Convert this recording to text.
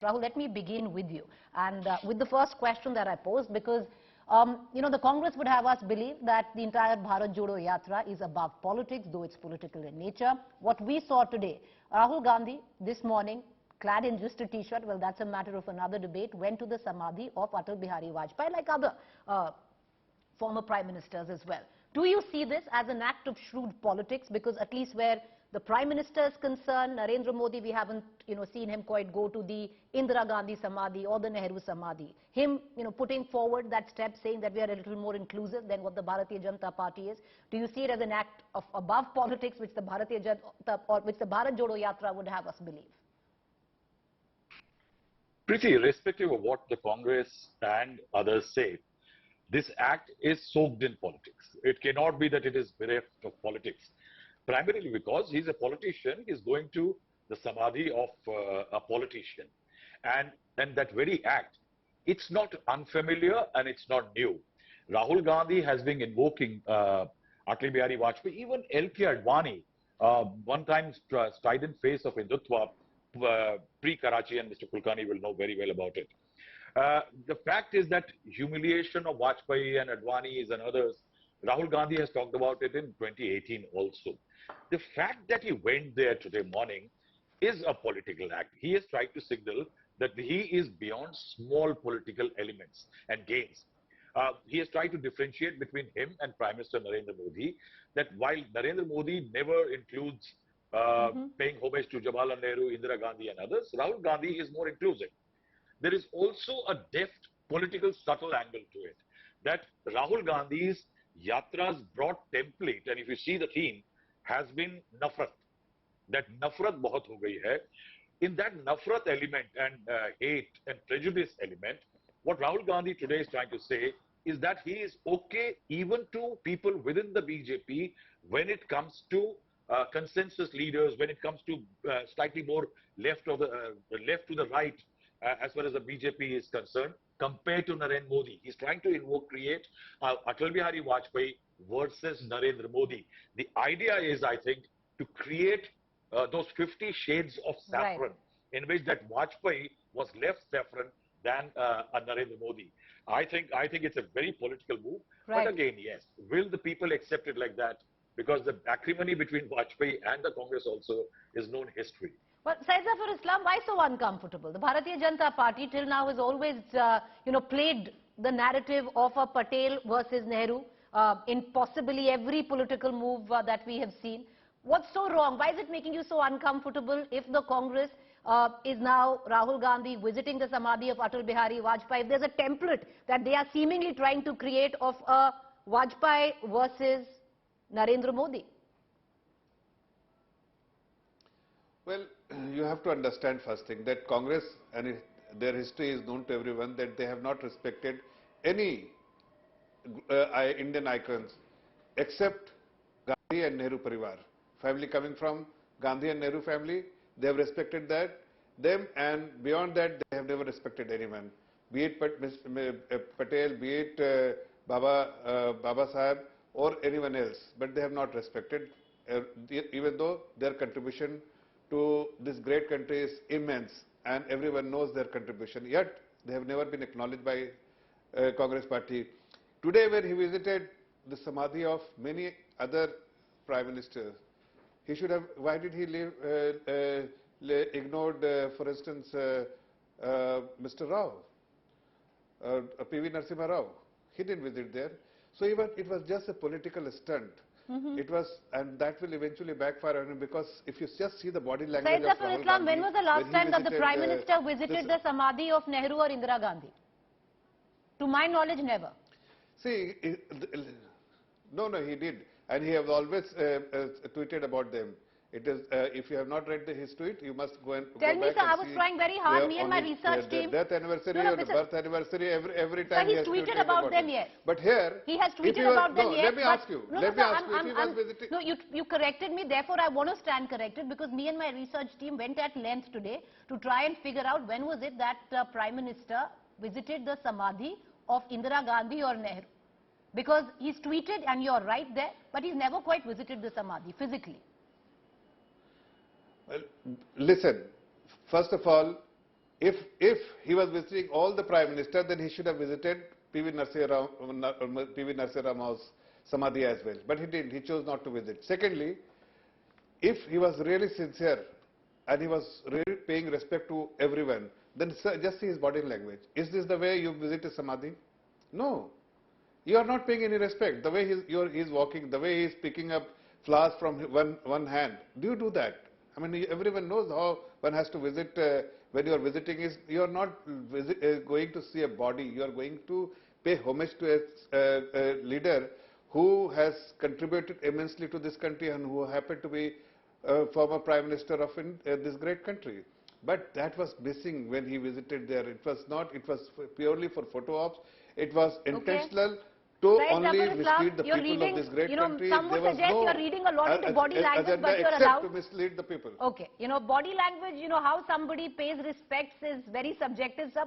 Rahul, let me begin with you and with the first question that I posed, because the Congress would have us believe that the entire Bharat Jodo Yatra is above politics, though it's political in nature. What we saw today, Rahul Gandhi this morning, clad in just a t-shirt, well, that's a matter of another debate, went to the Samadhi of Atal Bihari Vajpayee, like other former prime ministers as well. Do you see this as an act of shrewd politics? Because at least where the Prime Minister is concerned, Narendra Modi, we haven't, seen him quite go to the Indira Gandhi Samadhi or the Nehru Samadhi. Him, putting forward that step, saying that we are a little more inclusive than what the Bharatiya Janata Party is. Do you see it as an act of above politics, which the Bharatiya Janata or which the Bharat Jodo Yatra would have us believe? Pretty irrespective of what the Congress and others say, this act is soaked in politics. It cannot be that it is bereft of politics. Primarily because he's a politician, he's going to the Samadhi of a politician. And that very act, it's not unfamiliar and it's not new. Rahul Gandhi has been invoking Atal Bihari Vajpayee, even L.K. Advani, one time strident face of Hindutva, pre-Karachi, and Mr. Kulkarni will know very well about it. The fact is that humiliation of Vajpayee and Advani and others, Rahul Gandhi has talked about it in 2018 also. The fact that he went there today morning is a political act. He has tried to signal that he is beyond small political elements and gains. He has tried to differentiate between him and Prime Minister Narendra Modi, that while Narendra Modi never includes paying homage to Jawaharlal Nehru, Indira Gandhi and others, Rahul Gandhi is more inclusive. There is also a deft political subtle angle to it, that Rahul Gandhi's Yatra's broad template, and if you see the theme, has been nafrat. That nafrat bahut ho gayi hai. In that nafrat element and hate and prejudice element, what Rahul Gandhi today is trying to say is that he is okay even to people within the BJP when it comes to consensus leaders, when it comes to slightly more left to the right, as far as the BJP is concerned, compared to Narendra Modi. He's trying to create Atal Bihari Vajpayee versus Narendra Modi. The idea is, I think, to create those 50 shades of saffron, in which that Vajpayee was less saffron than Narendra Modi. I think it's a very political move. But again, yes, will the people accept it like that? Because the acrimony between Vajpayee and the Congress also is known history. But Syed Zafar Islam, why so uncomfortable? The Bharatiya Janata Party till now has always, played the narrative of a Patel versus Nehru in possibly every political move that we have seen. What's so wrong? Why is it making you so uncomfortable if the Congress is now Rahul Gandhi visiting the Samadhi of Atal Bihari Vajpayee? If there's a template that they are seemingly trying to create of a Vajpayee versus Narendra Modi. Well, you have to understand first thing that Congress and their history is known to everyone, that they have not respected any Indian icons except Gandhi and Nehru Parivar. Family coming from Gandhi and Nehru family, they have respected them, and beyond that they have never respected anyone. Be it Patel, be it Baba Sahib or anyone else, but they have not respected, even though their contribution to this great country is immense and everyone knows their contribution, yet they have never been acknowledged by Congress party. Today when he visited the Samadhi of many other Prime Ministers, he should have, why did he ignored, for instance, Mr. Rao, P.V. Narasimha Rao? He didn't visit there. So even it was just a political stunt. It was, and that will eventually backfire on him, because if you just see the body language Syed of Zafar Rahul Islam, Gandhi, when was the last time that the Prime Minister visited the Samadhi of Nehru or Indira Gandhi? To my knowledge, never. See, no, he did, and he has always tweeted about them. It is, if you have not read his tweet, you must go and Tell go me, back sir, and I was see trying very hard. Me and my research team. Death anniversary or birth anniversary, every time he has tweeted about them, yes. But here, he has tweeted about them, yes. Let me ask you. Let me ask you. If he was visiting. No, you corrected me. Therefore, I want to stand corrected, because me and my research team went at length today to try and figure out when was it that the Prime Minister visited the Samadhi of Indira Gandhi or Nehru. Because he's tweeted, and you're right there, but he's never quite visited the Samadhi physically. Well, listen, first of all, If he was visiting all the Prime Minister, then he should have visited PV Narasimha Rau's Samadhi as well. But he didn't. He chose not to visit. Secondly, if he was really sincere and he was really paying respect to everyone, then just see his body language. Is this the way you visit a Samadhi? No. You are not paying any respect. The way he's walking, the way he's picking up flowers from one hand. Do you do that? I mean, everyone knows how one has to visit. When you are visiting, you are not going to see a body. You are going to pay homage to a leader who has contributed immensely to this country and who happened to be former Prime Minister of this great country. But that was missing when he visited there. It was not. It was purely for photo ops. It was intentional. To Right, only mislead the you're people of this great country. Some would suggest you're reading a lot into body language, but you're except allowed to mislead the people. Okay, body language, how somebody pays respects is very subjective.